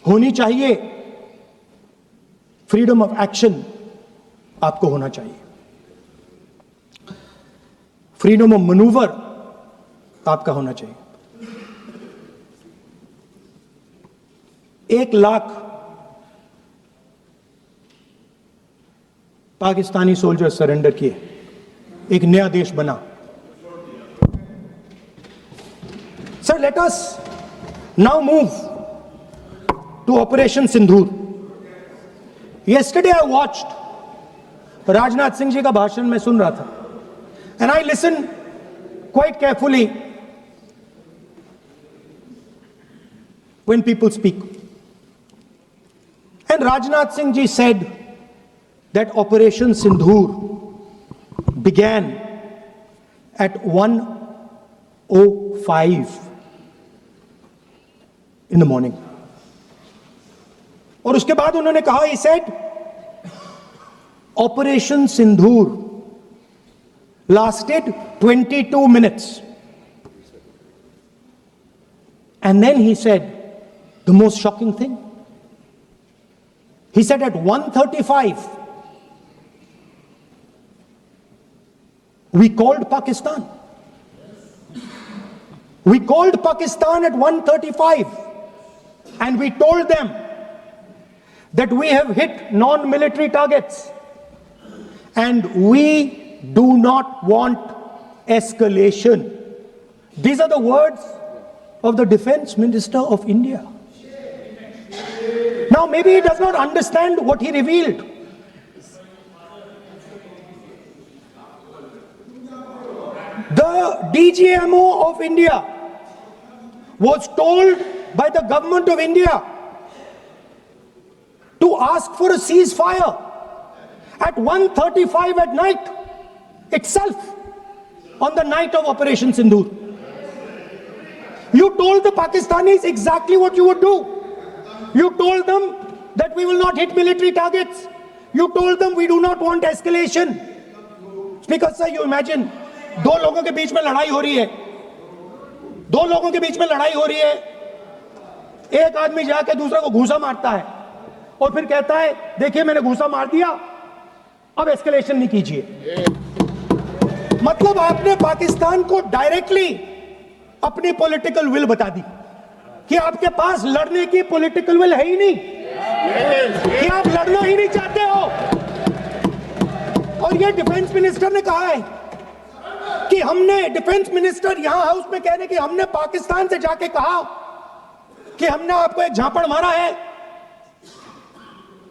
होनी चाहिए, freedom of action आपको होना चाहिए, फ्रीडम ऑफ मैनूवर आपका होना चाहिए। 1 लाख पाकिस्तानी सोल्जर सरेंडर किए, एक नया देश बना। Sir, let us now move to operation Sindoor. Yesterday I watched Rajnath Singh ji का भाषण में सुन रहा था, and I listened quite carefully when people speak. And Rajnath Singh ji said that Operation Sindoor began at 1:05 in the morning. और उसके बाद उन्होंने कहा, he said, Operation Sindoor lasted 22 minutes. And then he said the most shocking thing. He said at 1:35 we called Pakistan. We called Pakistan at 1:35 and we told them that we have hit non-military targets and we do not want escalation. These are the words of the Defense Minister of India. Now maybe he does not understand what he revealed. The DGMO of India was told by the government of India to ask for a ceasefire at 1:35 at night itself, on the night of Operation Sindoor. You told the Pakistanis exactly what you would do. You told them that we will not hit military targets. You told them we do not want escalation. Speaker sir, you imagine, दो लोगों के बीच में लड़ाई हो रही है, दो लोगों के बीच में लड़ाई हो रही है, एक आदमी जाके दूसरे को घूंसा मारता है और फिर कहता है देखिए मैंने घूंसा मार दिया, अब एस्केलेशन नहीं कीजिए। मतलब आपने पाकिस्तान को डायरेक्टली अपनी पॉलिटिकल विल बता दी कि आपके पास लड़ने की पॉलिटिकल विल है ही नहीं, कि आप लड़ना ही नहीं चाहते हो। और ये डिफेंस मिनिस्टर ने कहा है कि हमने, डिफेंस मिनिस्टर यहां हाउस में कह रहे कि हमने पाकिस्तान से जाके कहा कि हमने आपको एक झापड़ मारा है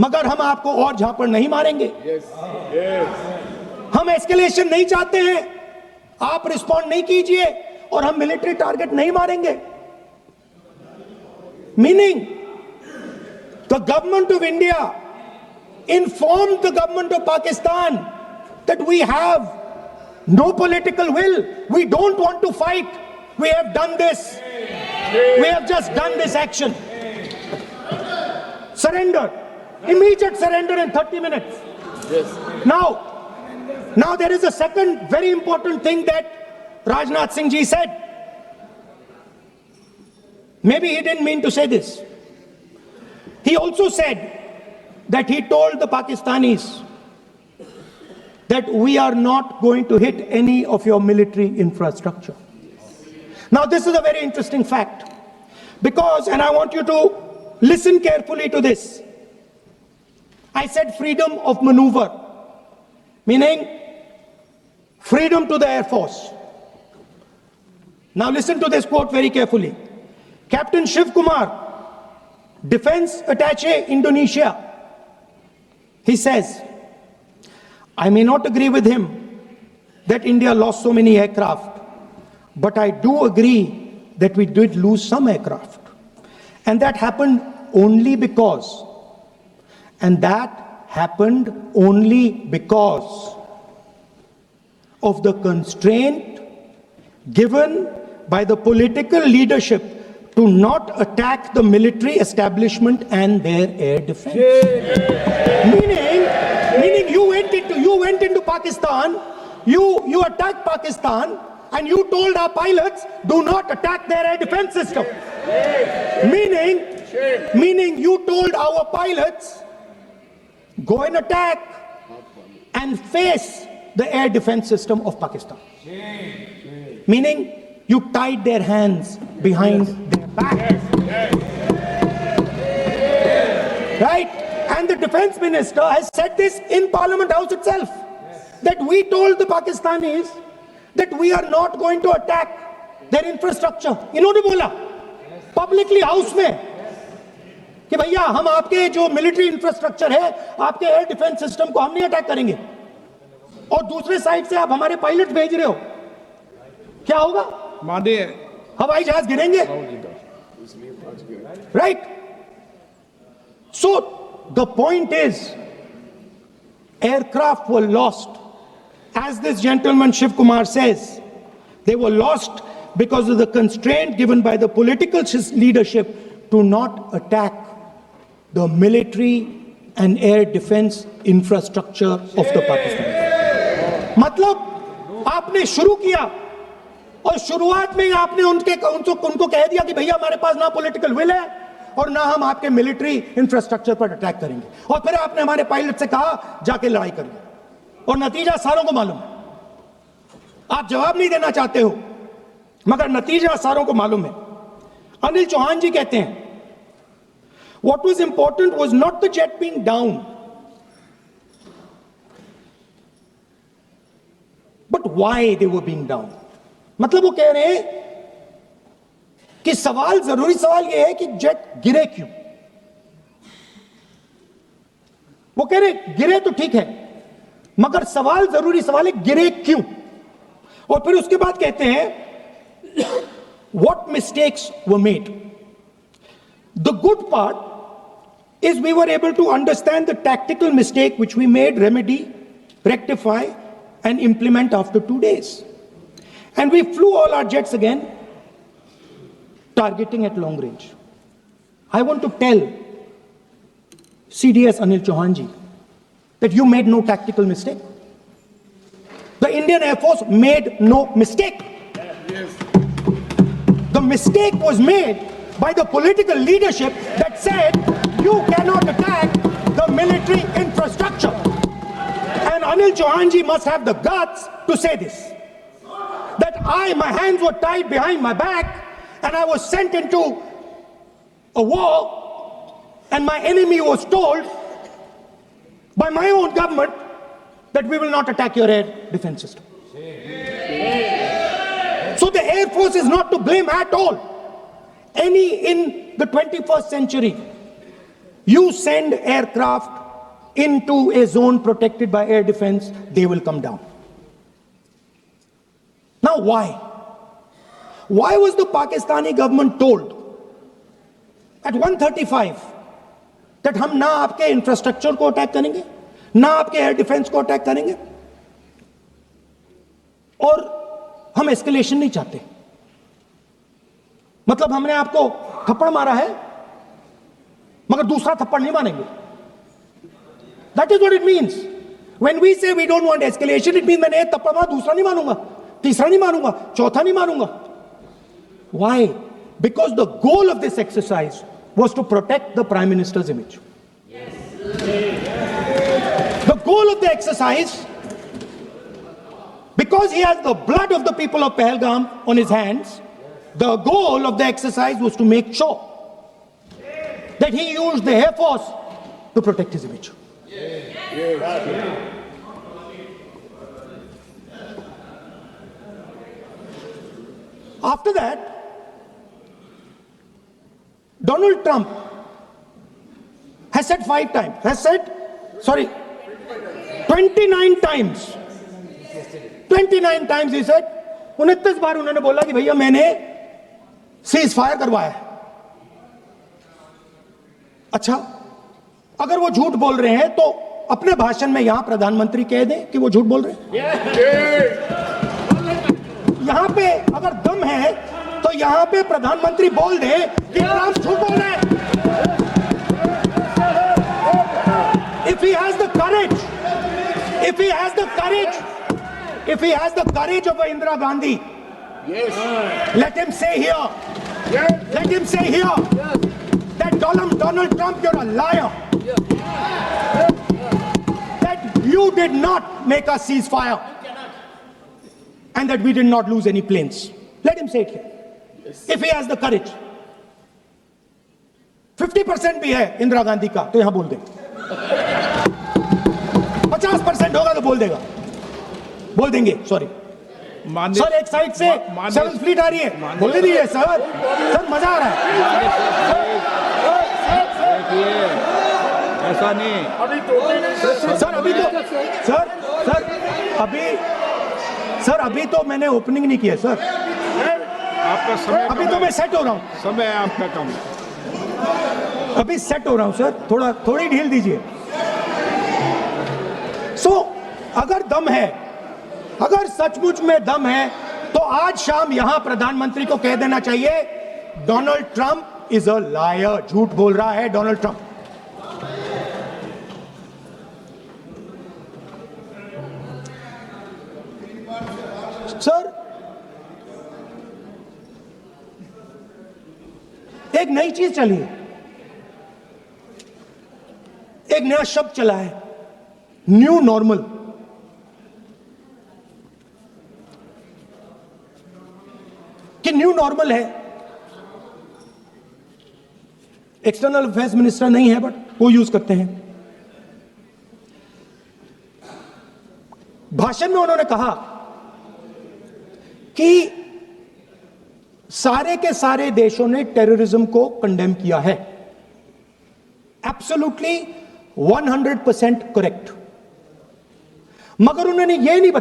मगर हम आपको और झापड़ नहीं मारेंगे। हम एस्केलेशन नहीं चाहते हैं, आप रिस्पॉन्ड नहीं कीजिए और हम मिलिट्री टारगेट नहीं मारेंगे। Meaning the government of India informed the government of Pakistan that we have no political will, we don't want to fight, we have done this, we have just done this action. Surrender, immediate surrender in 30 minutes. Now there is a second very important thing that Rajnath Singh ji said. Maybe he didn't mean to say this. He also said that he told the Pakistanis that we are not going to hit any of your military infrastructure. Now this is a very interesting fact, because, and I want you to listen carefully to this, I said freedom of maneuver, meaning freedom to the Air Force. Now listen to this quote very carefully. Captain Shiv Kumar, Defense Attaché Indonesia, he says, I may not agree with him that India lost so many aircraft, but I do agree that we did lose some aircraft. And that happened only because, of the constraint given by the political leadership to not attack the military establishment and their air defense. Meaning you went into Pakistan, you attacked Pakistan, and you told our pilots, do not attack their air defense system. Meaning Meaning you told our pilots, go and attack and face the air defense system of Pakistan. Meaning you tied their hands behind their back. Right? And the defense minister has said this in Parliament House itself, that we told the Pakistanis that we are not going to attack their infrastructure. इन्होंने बोला publicly house में कि भैया हम आपके जो military infrastructure है, आपके एयर डिफेंस सिस्टम को हम नहीं अटैक करेंगे, और दूसरे साइड से आप हमारे पायलट भेज रहे हो, क्या होगा? हवाई जहाज गिरेंगे, right? So the point is, aircraft were lost, as this gentleman Shiv Kumar says, they were lost because of the constraint given by the political leadership to not attack the military and air defense infrastructure of the Pakistan. मतलब आपने शुरू किया और शुरुआत में ही आपने उनको कह दिया कि भैया हमारे पास ना पॉलिटिकल विल है और ना हम आपके मिलिट्री इंफ्रास्ट्रक्चर पर अटैक करेंगे, और फिर आपने हमारे पायलट से कहा जाके लड़ाई करिए, और नतीजा सारों को मालूम है। आप जवाब नहीं देना चाहते हो, मगर नतीजा सारों को मालूम है। अनिल चौहान जी कहते हैं, what was important was not the jet being down, but why they were being down. मतलब वो कह रहे हैं कि जरूरी सवाल यह है कि जेट गिरे क्यों। वो कह रहे गिरे तो ठीक है, मगर जरूरी सवाल है गिरे क्यों। और फिर उसके बाद कहते हैं what mistakes were made. The good part is we were able to understand the tactical mistake which we made, remedy, rectify and implement after 2 days. And we flew all our jets again, targeting at long range. I want to tell CDS Anil Chauhan ji that you made no tactical mistake. The Indian Air Force made no mistake. The mistake was made by the political leadership that said you cannot attack the military infrastructure. And Anil Chauhan ji must have the guts to say this, that my hands were tied behind my back and I was sent into a war, and my enemy was told by my own government that we will not attack your air defense system. So the Air Force is not to blame at all. In the 21st century, you send aircraft into a zone protected by air defense, they will come down. Now why? Why was the Pakistani government told at 1:35 that हम ना आपके infrastructure को attack करेंगे, ना आपके air defence को attack करेंगे, और हम एस्केलेशन नहीं चाहते? मतलब हमने आपको थप्पड़ मारा है मगर दूसरा थप्पड़ नहीं मारेंगे. That is what it means. When we say we don't want escalation, it means मैंने एक थप्पड़ मारा, दूसरा नहीं मारूंगा, तीसरा नहीं मारूंगा, चौथा नहीं मारूंगा. Why? Because the goal of this exercise was to protect the Prime Minister's image. The goal of the exercise, because he has the blood of the people of Pahalgam on his hands, the goal of the exercise was to make sure that he used the Air Force to protect his image. After that, Donald Trump has said 29 times. 29 times he said, 29 बार उन्होंने बोला कि भैया मैंने cease fire करवाया. अच्छा, अगर वो झूठ बोल रहे हैं तो अपने भाषण में यहां प्रधानमंत्री कह दें कि वो झूठ बोल रहे हैं. यहां पे अगर दम है तो यहां पे प्रधानमंत्री बोल दे कि ट्रंप झूठ बोल रहे हैं. If he has the courage, if he has the courage of Indira Gandhi, let him say here that Donald Trump, you're a liar. That you did not make us cease fire. And that we did not lose any planes. Let him say it here. If he has the courage. 50% भी है इंदिरा गांधी का तो यहां बोल दे. 50% होगा तो बोल देगा. बोल देंगे, सॉरी. सर एक साइड से 7th फ्लीट आ रही है, बोल दीजिए सर. सर मजा आ रहा है. ऐसा नहीं. सर अभी तो अभी तो मैंने ओपनिंग नहीं किया सर. आपका समय अभी तो मैं सेट हो रहा हूं. समय आपका कम. अभी सेट हो रहा हूं सर. थोड़ी ढील दीजिए. अगर दम है, अगर सचमुच में दम है, तो आज शाम यहां प्रधानमंत्री को कह देना चाहिए Donald Trump is a liar. झूठ बोल रहा है डोनाल्ड ट्रंप. सर एक नई चीज चली है, एक नया शब्द चला है, न्यू नॉर्मल. कि न्यू नॉर्मल है. एक्सटर्नल अफेयर्स मिनिस्टर नहीं है बट वो यूज करते हैं. भाषण में उन्होंने कहा कि सारे के सारे देशों ने टेररिज्म को कंडेम किया है. Absolutely 100% correct. मगर उन्होंने यह नहीं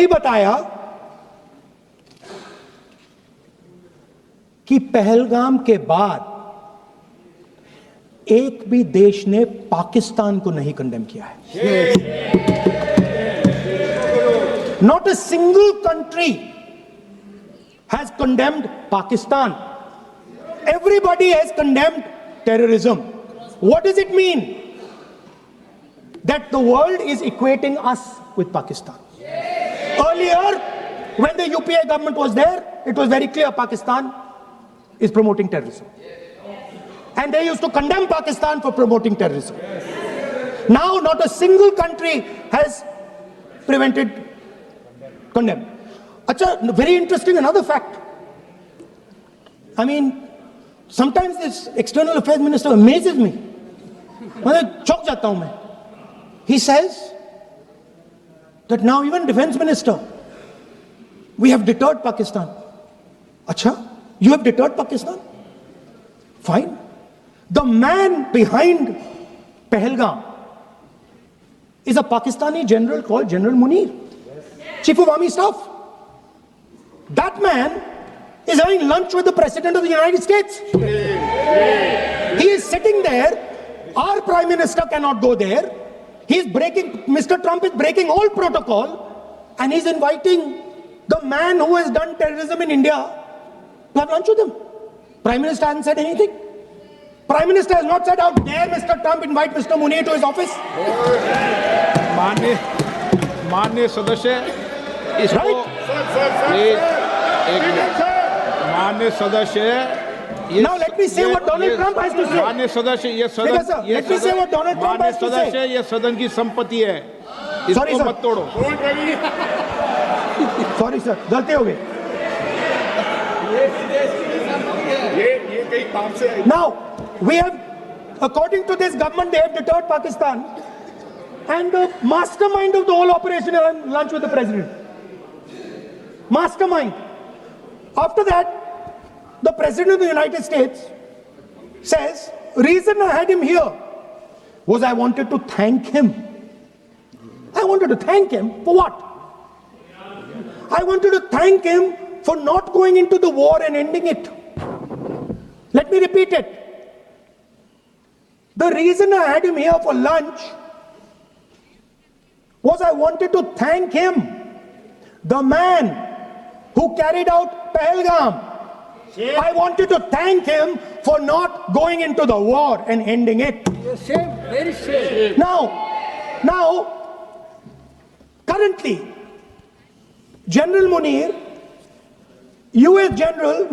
बताया कि पहलगाम के बाद एक भी देश ने पाकिस्तान को नहीं कंडेम किया है. Not a single country has condemned Pakistan. Everybody has condemned terrorism. What does it mean? That the world is equating us with Pakistan. Earlier, when the UPA government was there, it was very clear Pakistan is promoting terrorism. And they used to condemn Pakistan for promoting terrorism. Now, not a single country has condemned. Acha, very interesting, another fact. I mean, sometimes this external affairs minister amazes me. मैं चौंक जाता हूं मैं. He says that now even defense minister, we have deterred Pakistan. Acha, you have deterred Pakistan? Fine. The man behind Pahalgam is a Pakistani general called General Munir, Chief of Army Staff. That man is having lunch with the President of the United States. He is sitting there. Our Prime Minister cannot go there. Mr. Trump is breaking all protocol, and he's inviting the man who has done terrorism in India to have lunch with him. Prime Minister hasn't said anything. Prime Minister has not said, how dare Mr. Trump invite Mr. Munir to his office. माननीय सदस्य इसको माननीय सदस्य Now let me say what Donald Trump has to say. माननीय सदस्य ये सदन Let me say what Donald Trump has to say. सदस्य ये सदन की संपत्ति है, इसको मत तोड़ो. Sorry sir, गलती हो गई. Now we have, according to this government, they have deterred Pakistan, and the mastermind of the whole operation had lunch with the president. Mastermind. After that, the President of the United States says, reason I had him here was I wanted to thank him. I wanted to thank him for what? I wanted to thank him for not going into the war and ending it. Let me repeat it. The reason I had him here for lunch was I wanted to thank him, the man who carried out Pahalgam. I wanted to thank him for not going into the war and ending it. Shame, very shame. Now, currently, General Munir, US General,